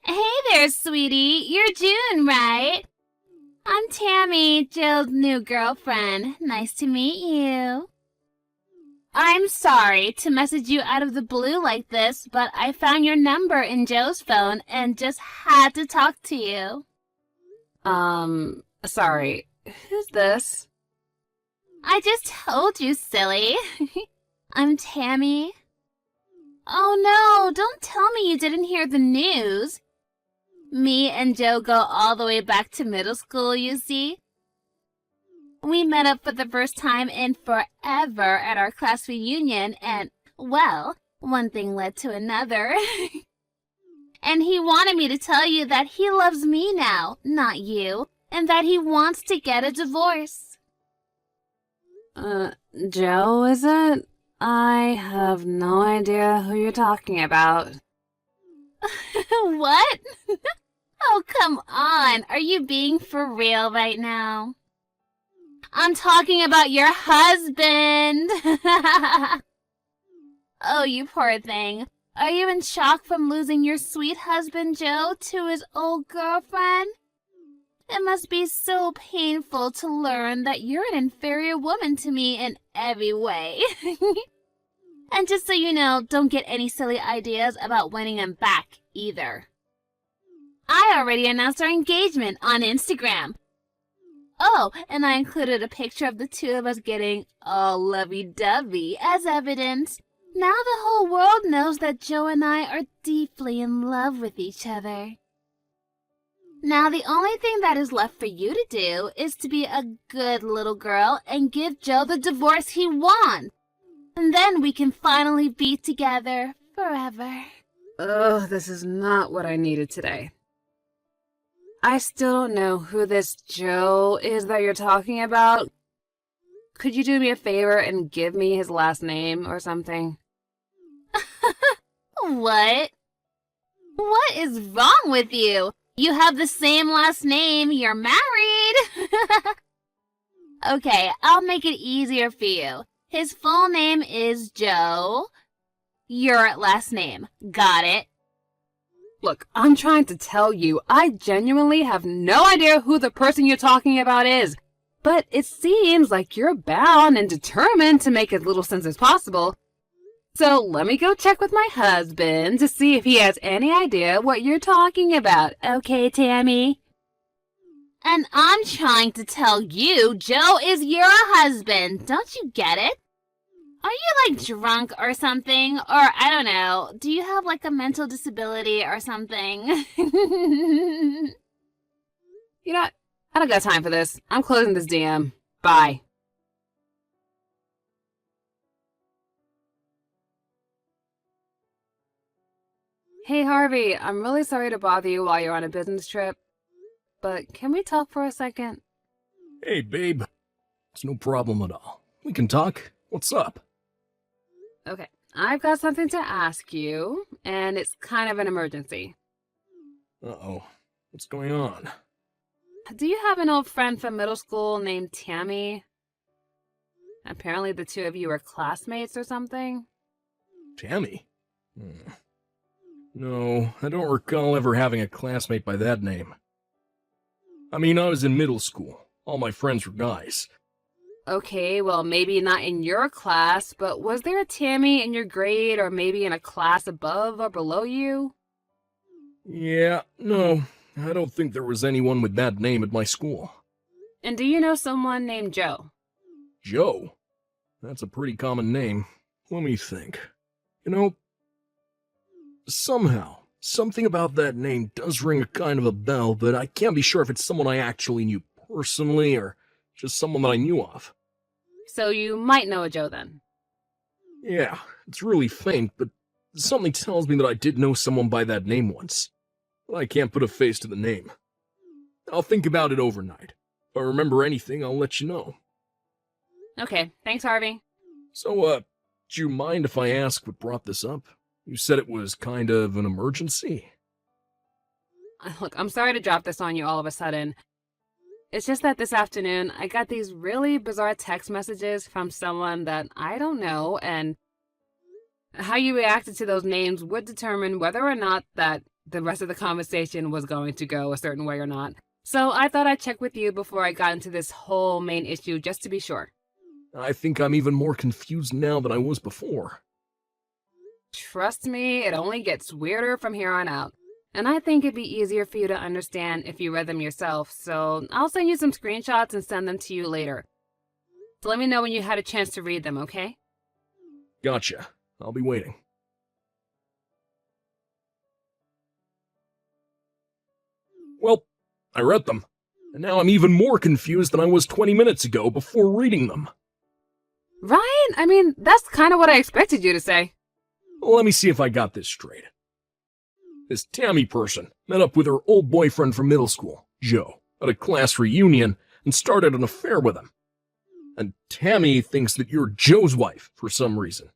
Hey there, sweetie. You're June, right? I'm Tammy, Jill's new girlfriend. Nice to meet you. I'm sorry to message you out of the blue like this, but I found your number in Joe's phone and just had to talk to you. Sorry. Who's this? I just told you, silly. I'm Tammy. Oh no, don't tell me you didn't hear the news. Me and Joe go all the way back to middle school, you see. We met up for the first time in forever at our class reunion and, well, one thing led to another. And he wanted me to tell you that he loves me now, not you, and that he wants to get a divorce. Joe, is it? I have no idea who you're talking about. What? Oh, come on. Are you being for real right now? I'm talking about your husband. Oh, you poor thing. Are you in shock from losing your sweet husband, Joe, to his old girlfriend? It must be so painful to learn that you're an inferior woman to me in every way. And just so you know, don't get any silly ideas about winning him back, either. I already announced our engagement on Instagram. Oh, and I included a picture of the two of us getting all lovey-dovey as evidence. Now the whole world knows that Joe and I are deeply in love with each other. Now the only thing that is left for you to do is to be a good little girl and give Joe the divorce he wants. And then we can finally be together forever. Ugh, this is not what I needed today. I still don't know who this Joe is that you're talking about. Could you do me a favor and give me his last name or something? What? What is wrong with you? You have the same last name. You're married. Okay, I'll make it easier for you. His full name is Joe. Your last name. Got it? Look, I'm trying to tell you, I genuinely have no idea who the person you're talking about is. But it seems like you're bound and determined to make as little sense as possible. So let me go check with my husband to see if he has any idea what you're talking about. Okay, Tammy? And I'm trying to tell you, Joe is your husband. Don't you get it? Are you, like, drunk or something? Or, I don't know, do you have, like, a mental disability or something? You know, I don't got time for this. I'm closing this DM. Bye. Hey, Harvey, I'm really sorry to bother you while you're on a business trip, but can we talk for a second? Hey, babe. It's no problem at all. We can talk. What's up? Okay, I've got something to ask you, and it's kind of an emergency. Uh-oh. What's going on? Do you have an old friend from middle school named Tammy? Apparently the two of you were classmates or something? Tammy? No, I don't recall ever having a classmate by that name. I mean, I was in middle school. All my friends were guys. Okay, well, maybe not in your class, but was there a Tammy in your grade or maybe in a class above or below you? Yeah, no, I don't think there was anyone with that name at my school. And do you know someone named Joe? Joe? That's a pretty common name. Let me think. You know, somehow, something about that name does ring a kind of a bell, but I can't be sure if it's someone I actually knew personally or just someone that I knew of. So you might know a Joe then. Yeah, it's really faint, but something tells me that I did know someone by that name once. But I can't put a face to the name. I'll think about it overnight. If I remember anything, I'll let you know. Okay, thanks, Harvey. So, do you mind if I ask what brought this up? You said it was kind of an emergency. Look, I'm sorry to drop this on you all of a sudden. It's just that this afternoon, I got these really bizarre text messages from someone that I don't know, and how you reacted to those names would determine whether or not that the rest of the conversation was going to go a certain way or not. So I thought I'd check with you before I got into this whole main issue just to be sure. I think I'm even more confused now than I was before. Trust me, it only gets weirder from here on out. And I think it'd be easier for you to understand if you read them yourself, so I'll send you some screenshots and send them to you later. So let me know when you had a chance to read them, okay? Gotcha. I'll be waiting. Well, I read them, and now I'm even more confused than I was 20 minutes ago before reading them. Right? I mean, that's kind of what I expected you to say. Well, let me see if I got this straight. This Tammy person met up with her old boyfriend from middle school, Joe, at a class reunion and started an affair with him. And Tammy thinks that you're Joe's wife for some reason.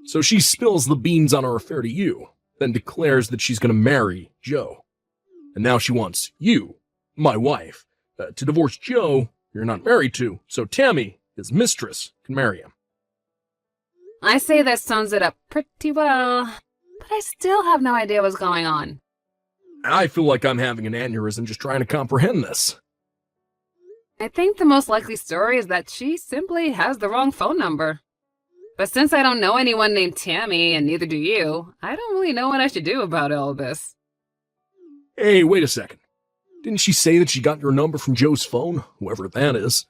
So she spills the beans on her affair to you, then declares that she's going to marry Joe. And now she wants you, my wife, to divorce Joe you're not married to, so Tammy, his mistress, can marry him. I say that sums it up pretty well, but I still have no idea what's going on. I feel like I'm having an aneurysm just trying to comprehend this. I think the most likely story is that she simply has the wrong phone number. But since I don't know anyone named Tammy, and neither do you, I don't really know what I should do about all this. Hey, wait a second. Didn't she say that she got your number from Joe's phone, whoever that is?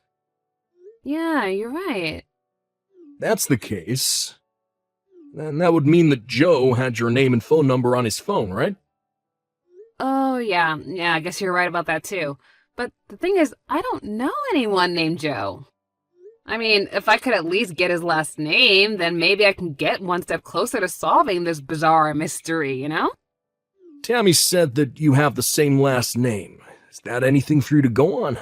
Yeah, you're right. That's the case. Then that would mean that Joe had your name and phone number on his phone, right? Oh, yeah, I guess you're right about that too. But the thing is, I don't know anyone named Joe. I mean, if I could at least get his last name, then maybe I can get one step closer to solving this bizarre mystery, you know? Tammy said that you have the same last name. Is that anything for you to go on?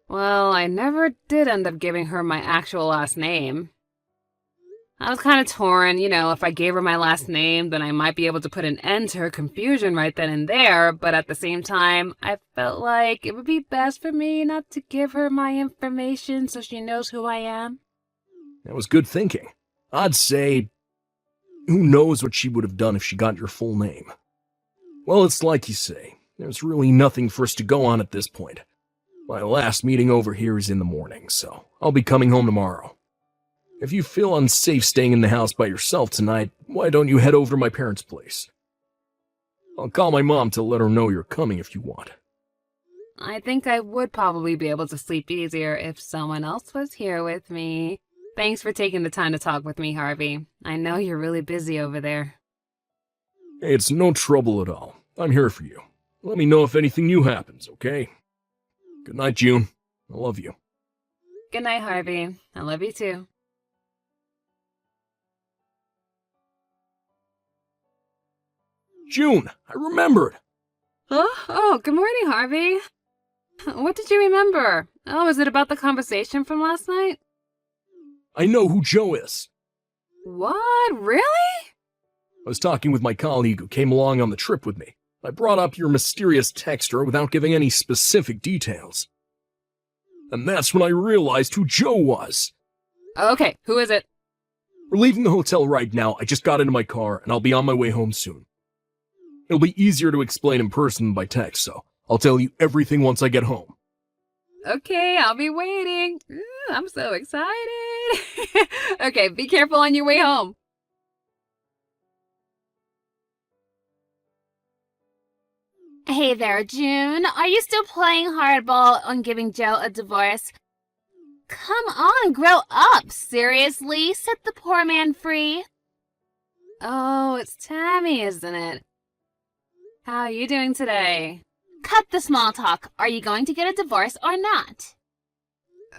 Well, I never did end up giving her my actual last name. I was kind of torn, if I gave her my last name, then I might be able to put an end to her confusion right then and there, but at the same time, I felt like it would be best for me not to give her my information so she knows who I am. That was good thinking. I'd say, who knows what she would have done if she got your full name. Well, it's like you say, there's really nothing for us to go on at this point. My last meeting over here is in the morning, so I'll be coming home tomorrow. If you feel unsafe staying in the house by yourself tonight, why don't you head over to my parents' place? I'll call my mom to let her know you're coming if you want. I think I would probably be able to sleep easier if someone else was here with me. Thanks for taking the time to talk with me, Harvey. I know you're really busy over there. Hey, it's no trouble at all. I'm here for you. Let me know if anything new happens, okay? Good night, June. I love you. Good night, Harvey. I love you too. June, I remembered. Oh, good morning, Harvey. What did you remember? Oh, is it about the conversation from last night? I know who Joe is. What? Really? I was talking with my colleague who came along on the trip with me. I brought up your mysterious texter without giving any specific details. And that's when I realized who Joe was. Okay, who is it? We're leaving the hotel right now. I just got into my car, and I'll be on my way home soon. It'll be easier to explain in person than by text, so I'll tell you everything once I get home. Okay, I'll be waiting. Ooh, I'm so excited. Okay, be careful on your way home. Hey there, June. Are you still playing hardball on giving Joe a divorce? Come on, grow up. Seriously, set the poor man free. Oh, it's Tammy, isn't it? How are you doing today? Cut the small talk. Are you going to get a divorce or not?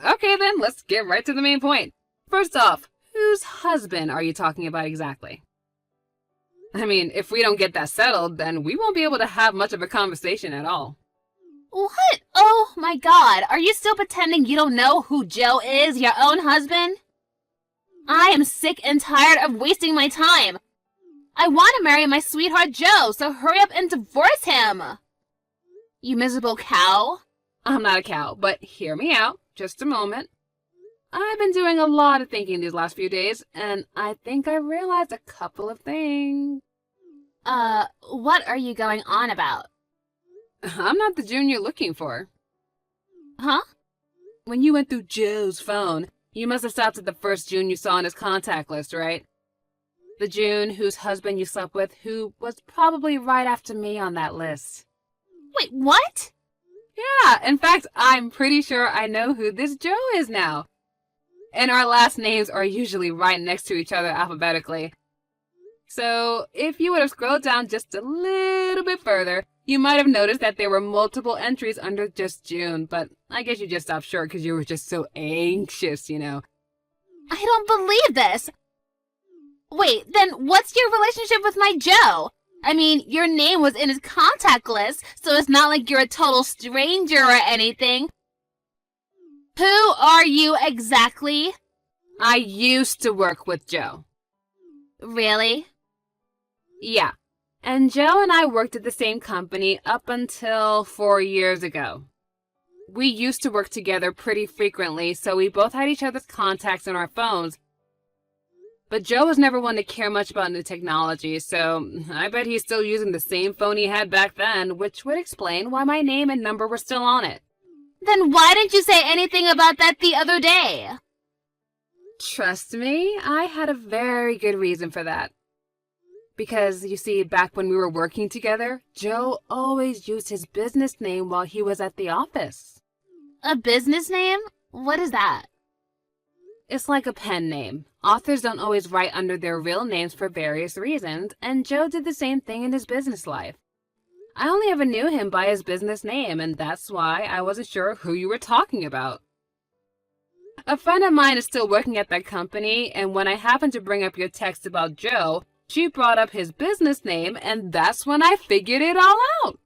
Okay then, let's get right to the main point. First off, whose husband are you talking about exactly? I mean, if we don't get that settled, then we won't be able to have much of a conversation at all. What? Oh my God, are you still pretending you don't know who Joe is, your own husband? I am sick and tired of wasting my time. I want to marry my sweetheart Joe, so hurry up and divorce him. You miserable cow. I'm not a cow, but hear me out, just a moment. I've been doing a lot of thinking these last few days, and I think I realized a couple of things. What are you going on about? I'm not the June you're looking for. Huh? When you went through Joe's phone, you must have stopped at the first June you saw on his contact list, right? The June whose husband you slept with, who was probably right after me on that list. Wait, what? Yeah, in fact, I'm pretty sure I know who this Joe is now. And our last names are usually right next to each other alphabetically. So, if you would have scrolled down just a little bit further, you might have noticed that there were multiple entries under just June, but I guess you just stopped short because you were just so anxious, you know. I don't believe this. Wait, then what's your relationship with my Joe? I mean, your name was in his contact list, so it's not like you're a total stranger or anything. Who are you exactly? I used to work with Joe. Really? Yeah. And Joe and I worked at the same company up until 4 years ago. We used to work together pretty frequently, so we both had each other's contacts on our phones. But Joe was never one to care much about new technology, so I bet he's still using the same phone he had back then, which would explain why my name and number were still on it. Then why didn't you say anything about that the other day? Trust me, I had a very good reason for that. Because, you see, back when we were working together, Joe always used his business name while he was at the office. A business name? What is that? It's like a pen name. Authors don't always write under their real names for various reasons, and Joe did the same thing in his business life. I only ever knew him by his business name, and that's why I wasn't sure who you were talking about. A friend of mine is still working at that company, and when I happened to bring up your text about Joe, she brought up his business name, and that's when I figured it all out.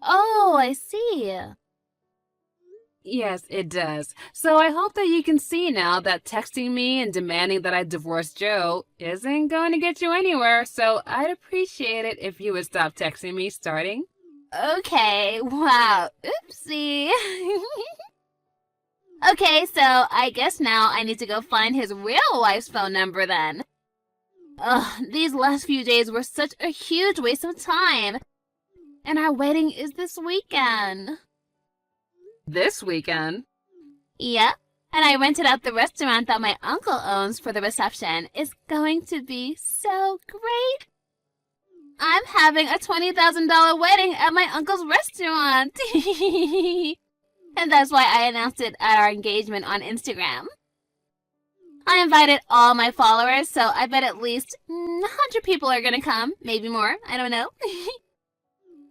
Oh, I see. Yes, it does. So I hope that you can see now that texting me and demanding that I divorce Joe isn't going to get you anywhere, so I'd appreciate it if you would stop texting me starting. Okay, wow, oopsie. Okay, so I guess now I need to go find his real wife's phone number then. Ugh, these last few days were such a huge waste of time. And our wedding is this weekend. This weekend? Yep, and I rented out the restaurant that my uncle owns for the reception. It's going to be so great. I'm having a $20,000 wedding at my uncle's restaurant. And that's why I announced it at our engagement on Instagram. I invited all my followers, so I bet at least 100 people are gonna come. Maybe more, I don't know.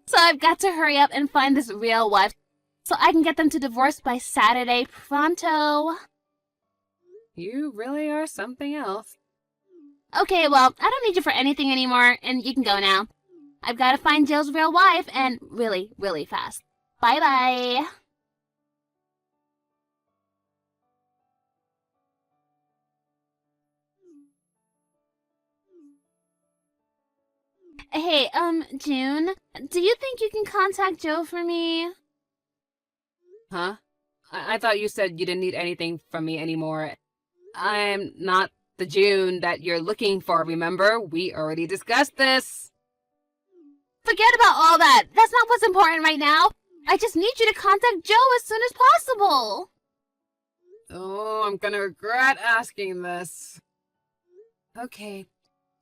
So I've got to hurry up and find this real wife so I can get them to divorce by Saturday pronto. You really are something else. Okay, well, I don't need you for anything anymore, and you can go now. I've got to find Jill's real wife, and really, really fast. Bye-bye. Hey, June, do you think you can contact Joe for me? Huh? I thought you said you didn't need anything from me anymore. I'm not the June that you're looking for, remember? We already discussed this. Forget about all that. That's not what's important right now. I just need you to contact Joe as soon as possible. Oh, I'm gonna regret asking this. Okay,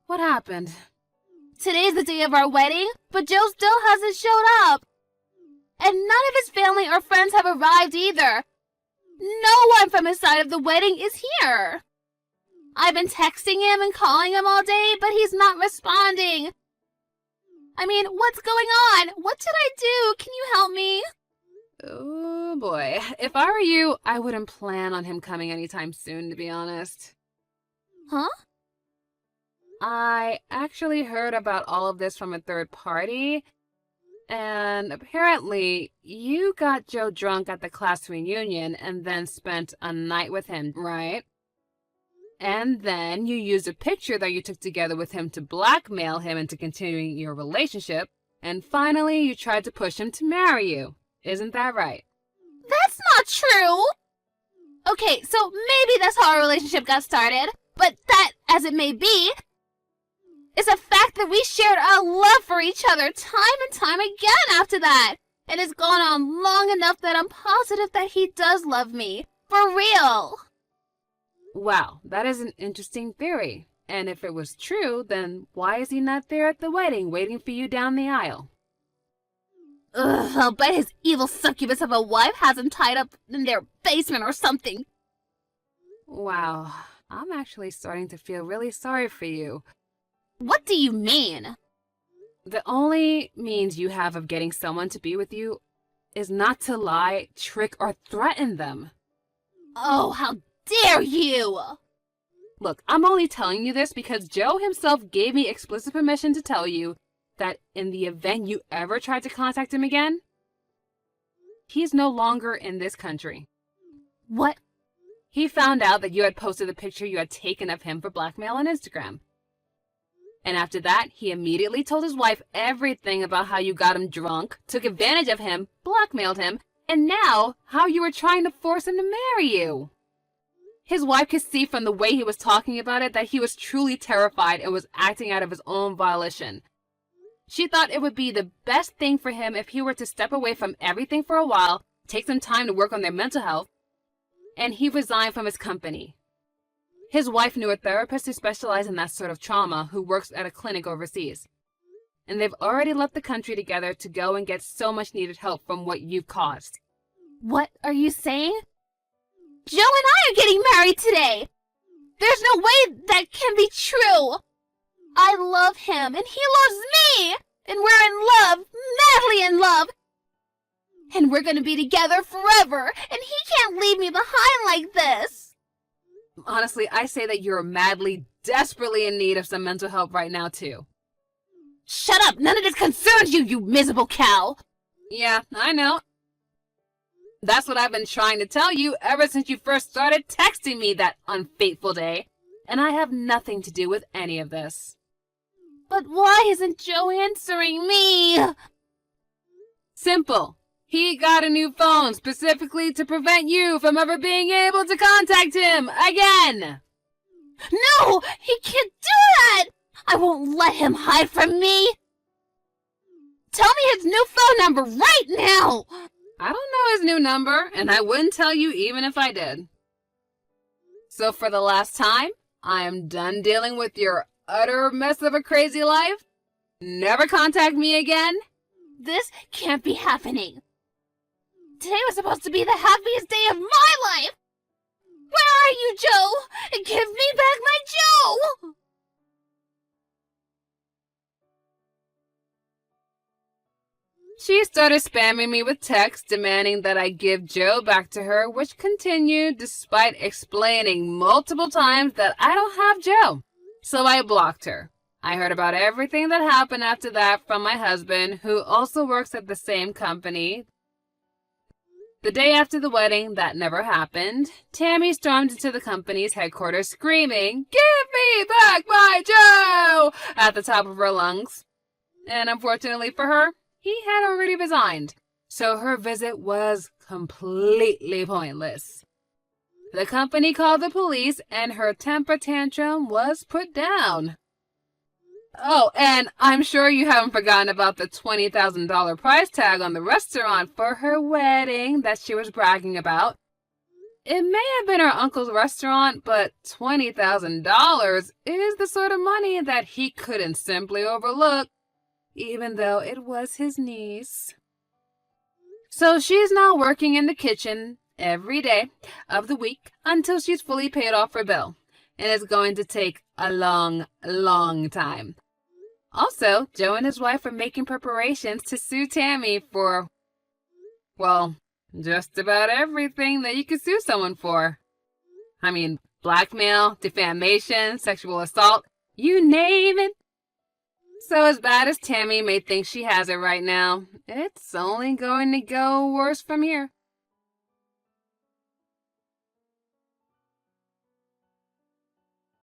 what happened? Today's the day of our wedding, but Joe still hasn't showed up. And none of his family or friends have arrived either. No one from his side of the wedding is here. I've been texting him and calling him all day, but he's not responding. I mean, what's going on? What should I do? Can you help me? Oh boy, if I were you, I wouldn't plan on him coming anytime soon, to be honest. Huh? I actually heard about all of this from a third party, and apparently you got Joe drunk at the class reunion and then spent a night with him, right? And then you used a picture that you took together with him to blackmail him into continuing your relationship, and finally you tried to push him to marry you. Isn't that right? That's not true! Okay, so maybe that's how our relationship got started, but that, as it may be, is the fact that we shared our love for each other time and time again after that. And it's gone on long enough that I'm positive that he does love me. For real. Wow, that is an interesting theory. And if it was true, then why is he not there at the wedding waiting for you down the aisle? Ugh, I'll bet his evil succubus of a wife has him tied up in their basement or something. Wow, I'm actually starting to feel really sorry for you. What do you mean? The only means you have of getting someone to be with you is not to lie, trick, or threaten them. Oh, how dare you! Look, I'm only telling you this because Joe himself gave me explicit permission to tell you that in the event you ever tried to contact him again, he's no longer in this country. What? He found out that you had posted the picture you had taken of him for blackmail on Instagram. And after that, he immediately told his wife everything about how you got him drunk, took advantage of him, blackmailed him, and now how you were trying to force him to marry you. His wife could see from the way he was talking about it that he was truly terrified and was acting out of his own volition. She thought it would be the best thing for him if he were to step away from everything for a while, take some time to work on their mental health, and he resigned from his company. His wife knew a therapist who specialized in that sort of trauma who works at a clinic overseas. And they've already left the country together to go and get so much needed help from what you've caused. What are you saying? Joe and I are getting married today! There's no way that can be true! I love him, and he loves me! And we're in love, madly in love! And we're gonna be together forever, and he can't leave me behind like this! Honestly, I say that you're madly, desperately in need of some mental help right now, too. Shut up! None of this concerns you, you miserable cow! Yeah, I know. That's what I've been trying to tell you ever since you first started texting me that unfaithful day. And I have nothing to do with any of this. But why isn't Joe answering me? Simple. He got a new phone specifically to prevent you from ever being able to contact him again. No! He can't do that! I won't let him hide from me! Tell me his new phone number right now! I don't know his new number, and I wouldn't tell you even if I did. So for the last time, I am done dealing with your utter mess of a crazy life. Never contact me again. This can't be happening. Today was supposed to be the happiest day of my life! Where are you, Joe? Give me back my Joe! She started spamming me with texts demanding that I give Joe back to her, which continued despite explaining multiple times that I don't have Joe. So I blocked her. I heard about everything that happened after that from my husband, who also works at the same company. The day after the wedding, that never happened, Tammy stormed into the company's headquarters screaming, "Give me back my Joe!" at the top of her lungs. And unfortunately for her, he had already resigned, so her visit was completely pointless. The company called the police, and her temper tantrum was put down. Oh, and I'm sure you haven't forgotten about the $20,000 price tag on the restaurant for her wedding that she was bragging about. It may have been her uncle's restaurant, but $20,000 is the sort of money that he couldn't simply overlook, even though it was his niece. So she's now working in the kitchen every day of the week until she's fully paid off her bill. And it's going to take a long, long time. Also, Joe and his wife are making preparations to sue Tammy for, well, just about everything that you could sue someone for. I mean, blackmail, defamation, sexual assault, you name it. So as bad as Tammy may think she has it right now, it's only going to go worse from here.